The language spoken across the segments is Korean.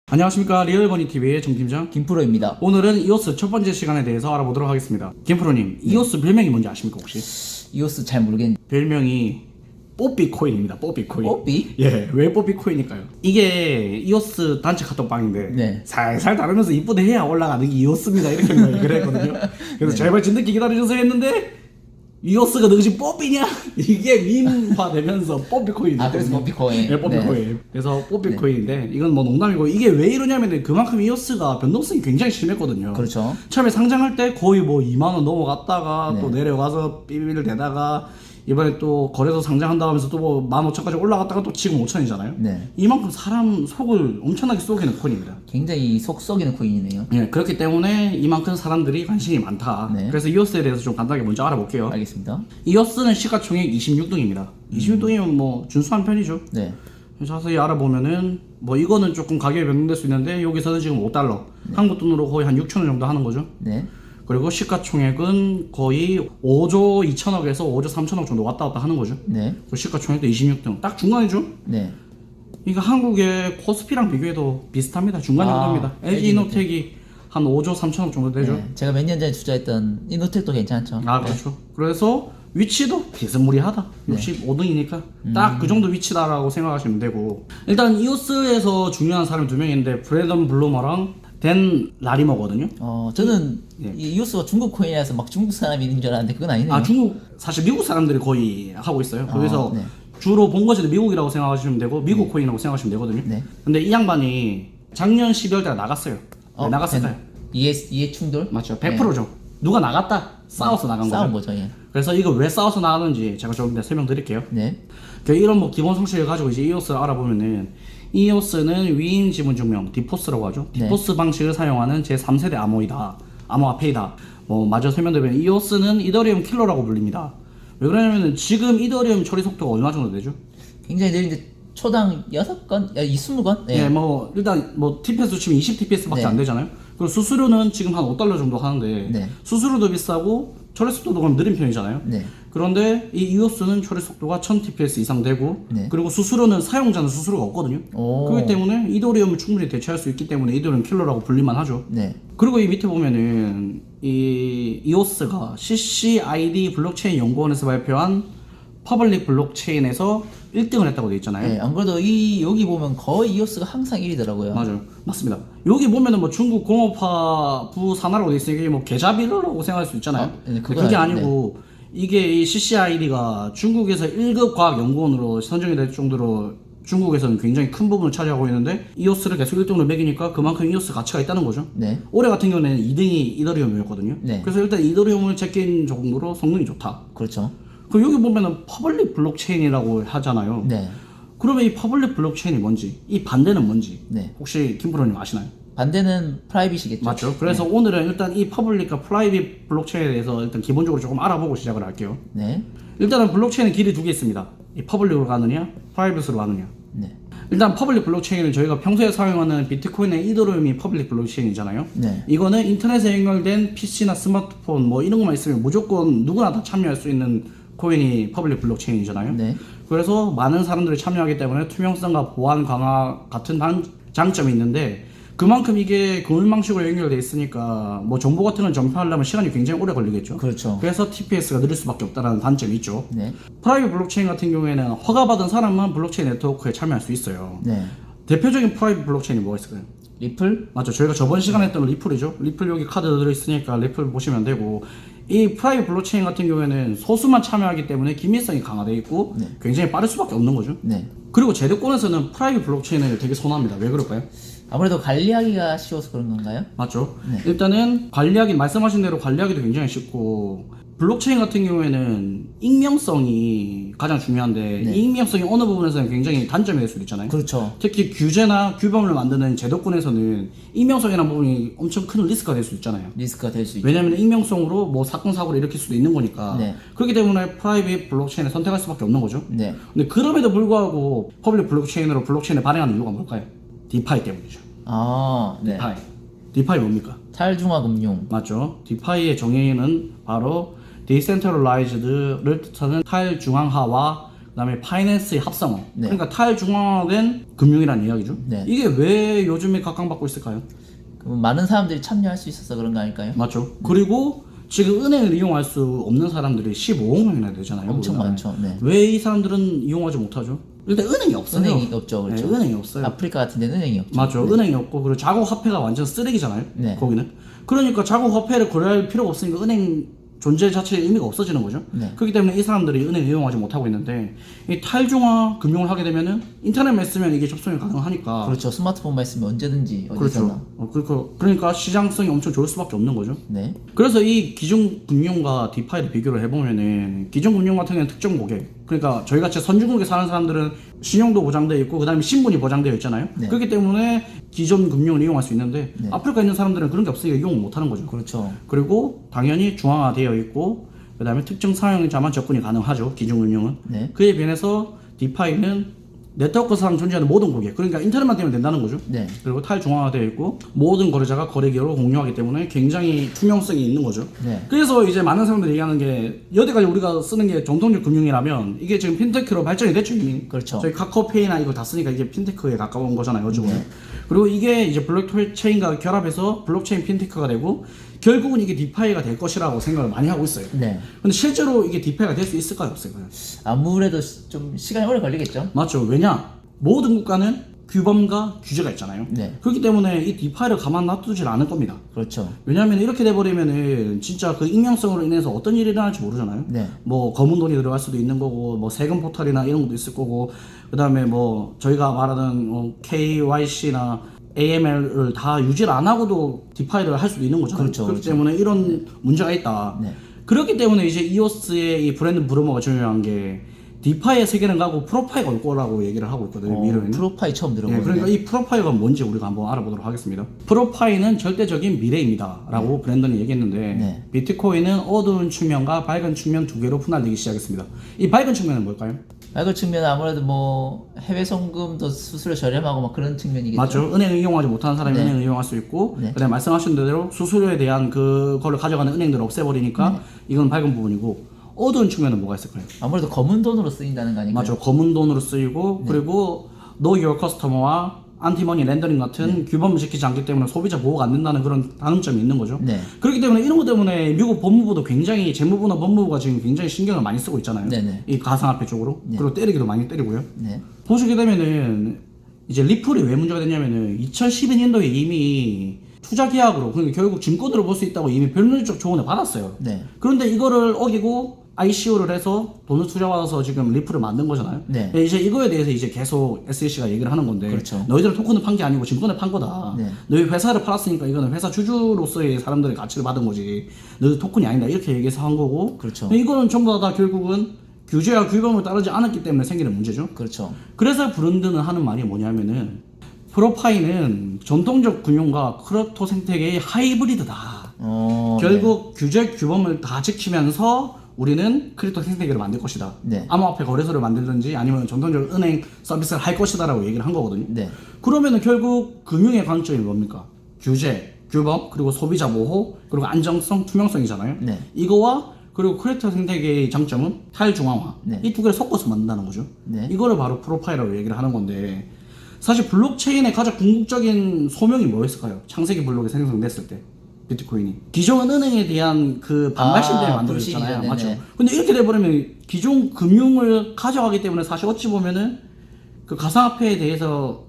안녕하십니까. 리얼버니TV의 정팀장 김프로입니다. 오늘은 이오스 첫 번째 시간에 대해서 알아보도록 하겠습니다. 김프로님, 이오스 별명이 뭔지 아십니까 혹시? 이오스 잘 모르겠는데. 별명이 뽀삐코인입니다. 뽀삐코인. 뽀삐? 예, 왜 뽀삐코인일까요? 이게 이오스 단체 카톡방인데 네. 살살 다루면서 이쁘게 해야 올라가는 게 이오스입니다 이렇게 그랬거든요. 그래서 제발 진듣기 기다려주세요 했는데 이오스가 너지 뽀삐냐? 이게 밈화되면서 뽀삐코인. 아, 그래서 뽀삐코인. 네, 뽀삐코인. 그래서 뽀삐코인인데 이건 뭐 농담이고, 이게 왜 이러냐면 그만큼 이오스가 변동성이 굉장히 심했거든요. 그렇죠. 처음에 상장할 때 거의 뭐 2만원 넘어갔다가 네. 또 내려가서 삐비를 대다가 이번에 또 거래소 상장한다 하면서 또 뭐 15,000까지 올라갔다가 또 지금 5,000이잖아요. 네. 이만큼 사람 속을 엄청나게 쏘기는 코인입니다. 굉장히 속 썩이는 코인이네요. 예, 그렇기 때문에 이만큼 사람들이 관심이 많다. 네. 그래서 이오스에 대해서 좀 간단하게 먼저 알아볼게요. 알겠습니다. 이오스는 시가총액 26등입니다. 26등이면 뭐 준수한 편이죠. 네. 자세히 알아보면은 뭐 이거는 조금 가격이 변동될 수 있는데 여기서는 지금 5달러, 한국 돈으로 거의 한 6,000원 정도 하는 거죠. 네. 그리고 시가총액은 거의 5조 2천억에서 5조 3천억 정도 왔다 갔다 하는 거죠. 네. 그 시가총액도 26등, 딱 중간이죠. 네. 이거 한국의 코스피랑 비교해도 비슷합니다. 중간 정도입니다. LG LG 이노텍이 한 5조 3천억 정도 되죠. 네. 제가 몇 년 전에 투자했던 이노텍도 괜찮죠. 아, 그렇죠. 그래서 위치도 비스무리하다. 65등이니까 딱 그 정도 위치다라고 생각하시면 되고, 일단 이오스에서 중요한 사람이 두 명인데 브래던 블루머랑 댄 라리머거든요. 저는 네. 이 이오스가 중국 코인이라서 막 중국 사람이 있는 줄 알았는데 그건 아니네요. 아, 중국 사실 미국 사람들이 거의 하고 있어요. 거기서 네. 주로 본거지도 미국이라고 생각하시면 되고 미국 코인이라고 생각하시면 되거든요. 네. 근데 이 양반이 작년 12월 달에 나갔어요. 네, 나갔을까요? 이해 충돌? 맞죠. 100%죠. 누가 나갔다 싸워서 나간 싸운 거죠. 거죠. 예. 그래서 이거 왜 싸워서 나가는지 제가 좀 이따 설명드릴게요. 네. 이런 뭐 기본 성질을 가지고 이제 이오스를 알아보면은, 이오스는 위임 지분 증명 디포스라고 하죠. 네. 디포스 방식을 사용하는 제 3세대 암호이다. 암호화폐이다. 뭐 마저 설명드리면 이오스는 이더리움 킬러라고 불립니다. 왜 그러냐면은 지금 이더리움 처리 속도가 얼마 정도 되죠? 굉장히 느린데 초당 6건? 20건? 예, 뭐 일단 뭐 TPS 치면 20TPS밖에 네. 안 되잖아요. 그리고 수수료는 지금 한 5달러 정도 하는데 네. 수수료도 비싸고 처리 속도도 그럼 느린 편이잖아요. 네. 그런데 이 이오스는 처리 속도가 1000TPS 이상 되고, 네. 그리고 수수료는 사용자는 수수료가 없거든요. 오. 그렇기 때문에 이더리움을 충분히 대체할 수 있기 때문에 이더리움 킬러라고 불릴만 하죠. 네. 그리고 이 밑에 보면은 이 이오스가 CCID 블록체인 연구원에서 발표한 퍼블릭 블록체인에서 1등을 했다고 돼 있잖아요. 네, 안 그래도 여기 보면 거의 이오스가 항상 1위더라고요. 맞아요. 맞습니다. 여기 보면은 뭐 중국 공업화 부 산하라고 돼 있으니까 이게 뭐 계좌비라고 생각할 수 있잖아요. 네, 근데 그게 아니고 이게 이 CCID가 중국에서 1급 과학연구원으로 선정이 될 정도로 중국에서는 굉장히 큰 부분을 차지하고 있는데, 이오스를 계속 1등으로 매기니까 그만큼 이오스 가치가 있다는 거죠. 네. 올해 같은 경우에는 2등이 이더리움이었거든요. 네. 그래서 일단 이더리움을 제낀 정도로 성능이 좋다. 그렇죠. 그 여기 보면은 퍼블릭 블록체인이라고 하잖아요. 네. 그러면 이 퍼블릭 블록체인이 뭔지, 이 반대는 뭔지 네. 혹시 김프로님 아시나요? 반대는 프라이빗이겠죠. 맞죠. 그래서 오늘은 일단 이 퍼블릭과 프라이빗 블록체인에 대해서 일단 기본적으로 조금 알아보고 시작을 할게요. 네. 일단은 블록체인은 길이 두 개 있습니다. 이 퍼블릭으로 가느냐, 프라이빗으로 가느냐. 네. 일단 퍼블릭 블록체인은 저희가 평소에 사용하는 비트코인의 이더리움이 퍼블릭 블록체인이잖아요. 네. 이거는 인터넷에 연결된 PC나 스마트폰 뭐 이런 것만 있으면 무조건 누구나 다 참여할 수 있는 코인이 퍼블릭 블록체인이잖아요. 네. 그래서 많은 사람들이 참여하기 때문에 투명성과 보안 강화 같은 장점이 있는데, 그만큼 이게 금융망식으로 연결돼 있으니까 뭐 정보 같은 걸 전파하려면 시간이 굉장히 오래 걸리겠죠. 그렇죠. 그래서 TPS가 느릴 수밖에 없다는 단점이 있죠. 네. 프라이빗 블록체인 같은 경우에는 허가받은 사람만 블록체인 네트워크에 참여할 수 있어요. 네. 대표적인 프라이빗 블록체인이 뭐가 있을까요? 리플? 맞죠. 저희가 저번 시간에 했던 리플이죠. 리플 여기 카드 들어있으니까 리플 보시면 되고, 이 프라이빗 블록체인 같은 경우에는 소수만 참여하기 때문에 기밀성이 강화되어 있고 네. 굉장히 빠를 수밖에 없는 거죠. 네. 그리고 제도권에서는 프라이빗 블록체인을 되게 선호합니다. 왜 그럴까요? 아무래도 관리하기가 쉬워서 그런 건가요? 맞죠. 네. 일단은 말씀하신 대로 관리하기도 굉장히 쉽고, 블록체인 같은 경우에는 익명성이 가장 중요한데, 네. 이 익명성이 어느 부분에서는 굉장히 단점이 될 수도 있잖아요. 그렇죠. 특히 규제나 규범을 만드는 제도권에서는 익명성이라는 부분이 엄청 큰 리스크가 될 수 있잖아요. 리스크가 될 수 있죠. 왜냐면 익명성으로 뭐 사건 사고를 일으킬 수도 있는 거니까. 네. 그렇기 때문에 프라이빗 블록체인을 선택할 수밖에 없는 거죠. 네. 근데 그럼에도 불구하고 퍼블릭 블록체인으로 블록체인을 발행하는 이유가 뭘까요? 디파이 때문이죠. 아, 네. 디파이 뭡니까? 탈중화 금융. 맞죠. 디파이의 정의는 바로 디센트럴라이즈드를 뜻하는 탈중앙화와 그다음에 파이낸스의 합성어. 네. 그러니까 탈중앙화된 금융이라는 이야기죠. 네. 이게 왜 요즘에 각광받고 있을까요? 그럼 많은 사람들이 참여할 수 있어서 그런 거 아닐까요? 맞죠. 그리고 지금 은행을 이용할 수 없는 사람들이 15억 명이나 되잖아요. 엄청 우리나라에. 많죠. 네. 왜 이 사람들은 이용하지 못하죠? 일단 은행이 없어요. 은행이 없죠, 그렇죠. 네, 은행이 없어요. 아프리카 같은 데는 은행이 없죠. 맞죠. 은행이 없고 그리고 자국 화폐가 완전 쓰레기잖아요. 네. 거기는. 그러니까 자국 화폐를 거래할 필요가 없으니까 은행 존재 자체의 의미가 없어지는 거죠. 네. 그렇기 때문에 이 사람들이 은행을 이용하지 못하고 있는데 이 탈중화 금융을 하게 되면은 인터넷만 있으면 이게 접속이 가능하니까 그렇죠. 스마트폰만 있으면 언제든지 어디서나. 그렇죠. 그러니까 시장성이 엄청 좋을 수밖에 없는 거죠. 네. 그래서 이 기존 금융과 디파이를 비교를 해보면은 기존 금융 같은 경우는 특정 고객, 그러니까 저희 같이 선진국에 사는 사람들은 신용도 보장되어 있고 그다음에 신분이 보장되어 있잖아요. 네. 그렇기 때문에 기존 금융을 이용할 수 있는데 네. 아프리카에 있는 사람들은 그런 게 없으니까 이용을 못하는 거죠. 그렇죠. 그리고 당연히 중앙화되어 있고 그다음에 특정 사용자만 접근이 가능하죠. 기존 금융은. 네. 그에 비해서 디파이는 네트워크상 존재하는 모든 고객, 그러니까 인터넷만 되면 된다는 거죠. 네. 그리고 탈중앙화되어 있고 모든 거래자가 거래 기록을 공유하기 때문에 굉장히 투명성이 있는 거죠. 네. 그래서 이제 많은 사람들이 얘기하는 게 여태까지 우리가 쓰는 게 정통적 금융이라면 이게 지금 핀테크로 발전이 됐죠 이미. 그렇죠. 저희 카카오페이나 이거 다 쓰니까 이게 핀테크에 가까운 거잖아요 요즘은. 그리고 이게 이제 블록체인과 결합해서 블록체인 핀테크가 되고 결국은 이게 디파이가 될 것이라고 생각을 많이 하고 있어요. 네. 근데 실제로 이게 디파이가 될 수 있을까요 없을까요? 아무래도 좀 시간이 오래 걸리겠죠. 맞죠. 왜냐? 모든 국가는 규범과 규제가 있잖아요. 네. 그렇기 때문에 이 디파이를 가만 놔두질 않을 겁니다. 그렇죠. 왜냐하면 이렇게 돼버리면은 진짜 그 익명성으로 인해서 어떤 일이 일어날지 모르잖아요. 네. 뭐 검은 돈이 들어갈 수도 있는 거고, 뭐 세금 포털이나 이런 것도 있을 거고, 그 다음에 뭐 저희가 말하는 KYC나 AML을 다 유지를 안 하고도 디파이를 할 수도 있는 거잖아요. 그렇죠, 그렇기 그렇죠. 때문에 이런 문제가 있다. 네. 그렇기 때문에 이제 이오스의 이 브랜드 브루머가 중요한 게 디파이의 세계는 가고 프로파이가 올 거라고 얘기를 하고 있거든요. 미래에는. 프로파이 처음 네, 들어보는데. 그러니까 이 프로파이가 뭔지 우리가 한번 알아보도록 하겠습니다. 프로파이는 절대적인 미래입니다. 라고 브랜던이 얘기했는데 네. 비트코인은 어두운 측면과 밝은 측면 두 개로 분할되기 시작했습니다. 이 밝은 측면은 뭘까요? 밝은 측면은 아무래도 뭐 해외 송금도 수수료 저렴하고 막 그런 측면이겠죠. 맞죠. 은행을 이용하지 못하는 사람이 네. 은행을 이용할 수 있고 네. 그다음에 말씀하신 대로 수수료에 대한 그거를 가져가는 은행들을 없애버리니까 네. 이건 밝은 부분이고 어두운 측면은 뭐가 있을까요? 아무래도 검은 돈으로 쓰인다는 거 아닌가요? 맞죠. 검은 돈으로 쓰이고 그리고 Know Your Customer와 안티머니 렌더링 같은 규범을 지키지 않기 때문에 소비자 보호가 안 된다는 그런 단점이 있는 거죠. 네. 그렇기 때문에 이런 것 때문에 미국 법무부도 굉장히 재무부나 법무부가 지금 굉장히 신경을 많이 쓰고 있잖아요. 네네. 이 가상화폐 쪽으로. 그리고 때리기도 많이 때리고요. 네. 보시게 되면은 이제 리플이 왜 문제가 됐냐면은 2012년도에 이미 투자 계약으로 그러니까 결국 증권으로 볼 수 있다고 이미 법률적 조언을 받았어요. 네. 그런데 이거를 어기고 ICO를 해서 돈을 투자받아서 지금 리플을 만든 거잖아요. 네. 이제 이거에 대해서 이제 계속 SEC가 얘기를 하는 건데, 그렇죠. 너희들은 토큰을 판 게 아니고 증권을 판 거다. 네. 너희 회사를 팔았으니까 이거는 회사 주주로서의 사람들의 가치를 받은 거지. 너희 토큰이 아니다. 이렇게 얘기해서 한 거고. 그렇죠. 근데 이거는 전부 다 결국은 규제와 규범을 따르지 않았기 때문에 생기는 문제죠. 그렇죠. 그래서 브랜드는 하는 말이 뭐냐면은 프로파이는 전통적 금융과 크립토 생태계의 하이브리드다. 결국 규제 규범을 다 지키면서 우리는 크립토 생태계를 만들 것이다. 네. 암호화폐 거래소를 만들든지 아니면 전통적 은행 서비스를 할 것이다라고 얘기를 한 거거든요. 네. 그러면은 결국 금융의 관점이 뭡니까? 규제, 규범, 그리고 소비자 보호, 그리고 안정성, 투명성이잖아요. 네. 이거와 그리고 크립토 생태계의 장점은 탈중앙화. 네. 이 두 개를 섞어서 만든다는 거죠. 네. 이거를 바로 프로파일이라고 얘기를 하는 건데 사실 블록체인의 가장 궁극적인 소명이 뭐였을까요? 창세기 블록이 생성됐을 때 비트코인이 기존 은행에 대한 그 반발심 때문에 만들어졌잖아요. 불신이죠. 맞죠? 네네. 근데 이렇게 돼버리면 기존 금융을 가져가기 때문에 사실 어찌 보면은 그 가상화폐에 대해서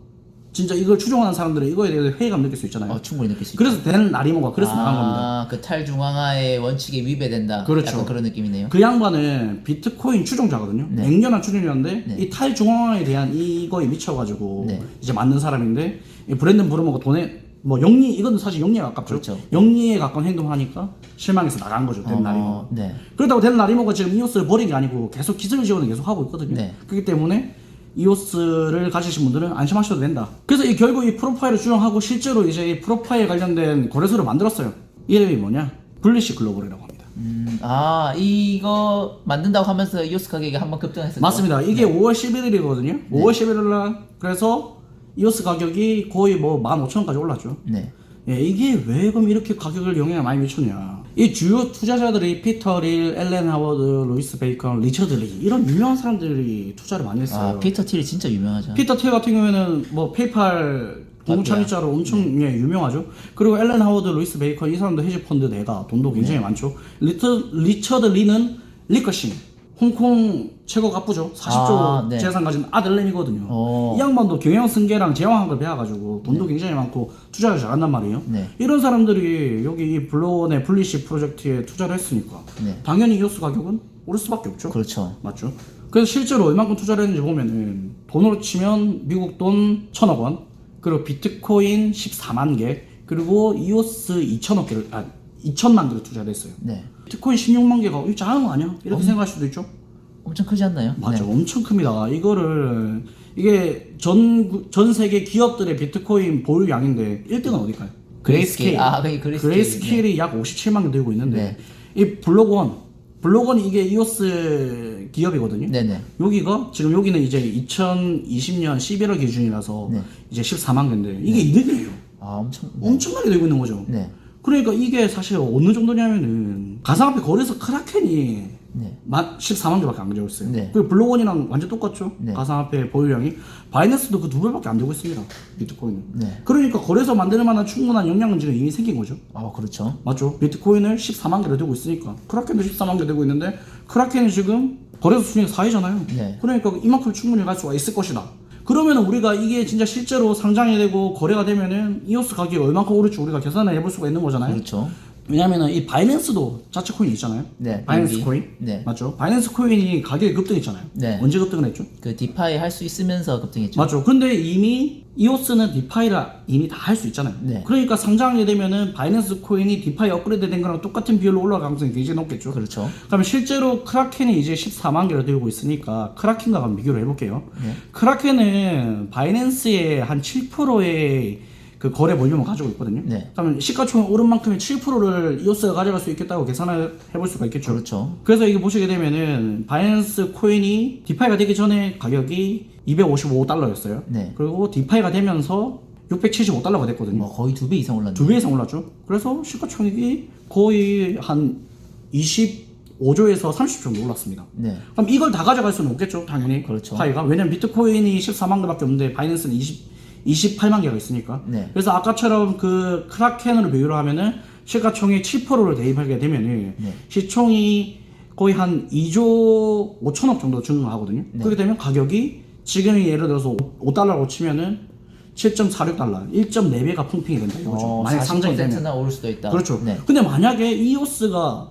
진짜 이걸 추종하는 사람들은 이거에 대해서 회의감 느낄 수 있잖아요. 충분히 느낄 수 있죠. 그래서 된 라리모가 그래서 나간 겁니다. 그 탈중앙화의 원칙에 위배된다. 그렇죠. 약간 그런 느낌이네요. 그 양반은 비트코인 추종자거든요. 네. 맹렬한 추종자인데 네. 이 탈중앙화에 대한 이거에 미쳐가지고 네. 이제 만든 사람인데 이 브랜든 브루머가 돈에 뭐 영리 이건 사실 영리에 가깝죠. 그렇죠. 영리에 가까운 행동하니까 실망해서 나간 거죠. 된 라리모. 네. 그렇다고 된 라리모가 지금 이오스를 버린 게 아니고 계속 기술 지원을 계속 하고 있거든요. 네. 그렇기 때문에 이오스를 가지신 분들은 안심하셔도 된다. 그래서 결국 이 프로파일을 추정하고 실제로 이제 이 프로파일 관련된 거래소를 만들었어요. 이름이 뭐냐? 블리시 글로벌이라고 합니다. 이거 만든다고 하면서 이오스 가격이 한번 급등했었죠. 맞습니다. 이게 5월 11일이거든요. 5월 11일 날 그래서 이오스 가격이 거의 뭐 15,000원까지 올랐죠. 네. 예, 이게 왜 그럼 이렇게 가격을 영향을 많이 미쳤냐? 이 주요 투자자들이 피터 릴, 앨런 하워드, 루이스 베이컨, 리처드 리 이런 유명한 사람들이 투자를 많이 했어요. 아, 피터 틸이 진짜 유명하죠. 피터 틸 같은 경우에는 뭐 페이팔 공동창립자로 엄청 유명하죠. 그리고 앨런 하워드, 루이스 베이컨 이 사람도 헤지펀드 내가 돈도 굉장히 많죠. 리처드 리는 리커싱 홍콩 최고 갑부죠. 40조 네. 재산 가진 아들내미거든요. 이 양반도 경영승계랑 제왕한 걸 배워가지고 돈도 굉장히 많고 투자를 잘한단 말이에요. 네. 이런 사람들이 여기 이 블루원의 블리시 프로젝트에 투자를 했으니까 당연히 이오스 가격은 오를 수밖에 없죠. 그렇죠. 맞죠? 그래서 실제로 얼마큼 투자를 했는지 보면은 돈으로 치면 미국 돈 1,000억 원, 그리고 비트코인 14만 개, 그리고 이오스 2천만 개를 투자를 했어요. 네. 비트코인 16만 개가 이거 작은 거 아니야? 이렇게 생각할 수도 있죠? 엄청 크지 않나요? 맞아, 엄청 큽니다. 이게 전 세계 기업들의 비트코인 보유량인데 1등은 어딜까요? 그레이스케일. 그게 그레이스케일. 그레이스케일이 약 57만 개 들고 있는데 이 블록원이 이게 이오스 기업이거든요. 네네. 지금 여기는 이제 2020년 11월 기준이라서 이제 14만 개인데 이게 2등이에요. 아, 엄청나게 들고 있는 거죠. 네. 그러니까 이게 사실 어느 정도냐면은 가상화폐 거래소 크라켄이 14만 개밖에 안 가지고 있어요. 네. 그리고 블록원이랑 완전 똑같죠. 네. 가상화폐 보유량이 바이낸스도 그 2배밖에 안 되고 있습니다. 비트코인은. 네. 그러니까 거래소 만드는 만한 충분한 역량은 지금 이미 생긴 거죠. 아, 그렇죠. 맞죠? 비트코인을 14만 개를 들고 있으니까 크라켄도 14만 개 들고 있는데 크라켄이 지금 거래소 순위 4위잖아요. 네. 그러니까 이만큼 충분히 갈 수가 있을 것이다. 그러면은 우리가 이게 진짜 실제로 상장이 되고 거래가 되면은 이오스 가격이 얼마큼 오를지 우리가 계산을 해볼 수가 있는 거잖아요. 그렇죠. 왜냐면은 이 바이낸스도 자체 코인이 있잖아요. 네. 바이낸스 코인. 네. 맞죠? 바이낸스 코인이 가격이 급등했잖아요. 네. 언제 급등을 했죠? 그 디파이 할 수 있으면서 급등했죠. 맞죠. 근데 이미 이오스는 디파이를 이미 다 할 수 있잖아요. 네. 그러니까 상장하게 되면은 바이낸스 코인이 디파이 업그레이드 된 거랑 똑같은 비율로 올라갈 가능성이 굉장히 높겠죠. 그렇죠. 그러면 실제로 크라켄이 이제 14만 개를 들고 있으니까 크라켄과 한번 비교를 해볼게요. 크라켄은 바이낸스의 한 7%의 그 거래 볼륨을 가지고 있거든요. 네. 그러면 시가총액 오른 만큼의 7%를 이오스가 가져갈 수 있겠다고 계산을 해볼 수가 있겠죠. 그렇죠. 그래서 이게 보시게 되면은 바이낸스 코인이 디파이가 되기 전에 가격이 255달러였어요. 네. 그리고 디파이가 되면서 675달러가 됐거든요. 뭐 거의 2배 이상 올랐네요. 2배 이상 올랐죠. 그래서 시가총액이 거의 한 25조에서 30조 정도 올랐습니다. 네. 그럼 이걸 다 가져갈 수는 없겠죠, 당연히. 그렇죠. 파이가. 왜냐면 비트코인이 14만 개밖에 없는데 바이낸스는 28만 개가 있으니까. 네. 그래서 아까처럼 그 크라켄으로 비교를 하면은 시가총액 7%를 대입하게 되면은 시총이 거의 한 2조 5천억 정도 증가하거든요. 그렇게 되면 가격이 지금이 예를 들어서 5달러로 치면은 7.46달러, 1.4배가 펌핑이 된다 이거죠. 만약 상장이 되면. 40%나 오를 수도 있다. 그렇죠. 네. 근데 만약에 이오스가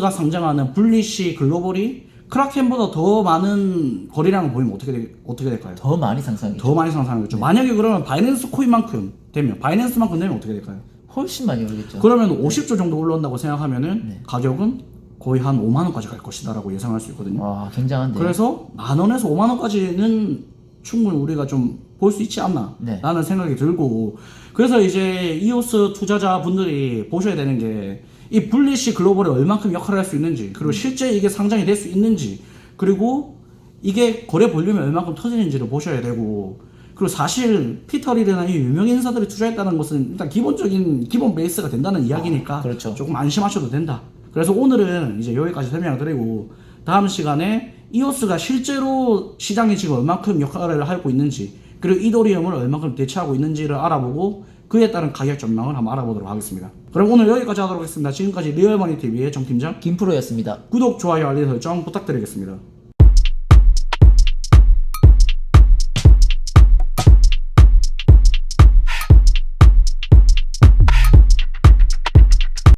상장하는 블리시 글로벌이 크라켄보다 더 많은 거래량을 보이면 어떻게 될까요? 더 많이 상승이. 더 많이 상승하겠죠. 만약에 그러면 바이낸스 코인만큼 되면 바이낸스만큼 되면 어떻게 될까요? 훨씬 많이 오르겠죠. 그러면 50조 정도 올라온다고 생각하면은 가격은 거의 한 5만 원까지 갈 것이다라고 예상할 수 있거든요. 와, 굉장한데요. 그래서 만 원에서 5만 원까지는 충분히 우리가 좀 볼 수 있지 않나 라는 생각이 들고, 그래서 이제 이오스 투자자분들이 보셔야 되는 게 이 블리시 글로벌이 얼만큼 역할을 할 수 있는지, 그리고 실제 이게 상장이 될 수 있는지, 그리고 이게 거래 볼륨이 얼만큼 터지는지를 보셔야 되고, 그리고 사실 피터 릴이나 이 유명 인사들이 투자했다는 것은 일단 기본 베이스가 된다는 이야기니까 그렇죠. 조금 안심하셔도 된다. 그래서 오늘은 이제 여기까지 설명을 드리고, 다음 시간에 이오스가 실제로 시장에 지금 얼만큼 역할을 하고 있는지, 그리고 이더리움을 얼만큼 대체하고 있는지를 알아보고 그에 따른 가격 전망을 한번 알아보도록 하겠습니다. 그럼 오늘 여기까지 하도록 하겠습니다. 지금까지 리얼머니TV의 정팀장 김프로였습니다. 구독, 좋아요, 알림 설정 부탁드리겠습니다.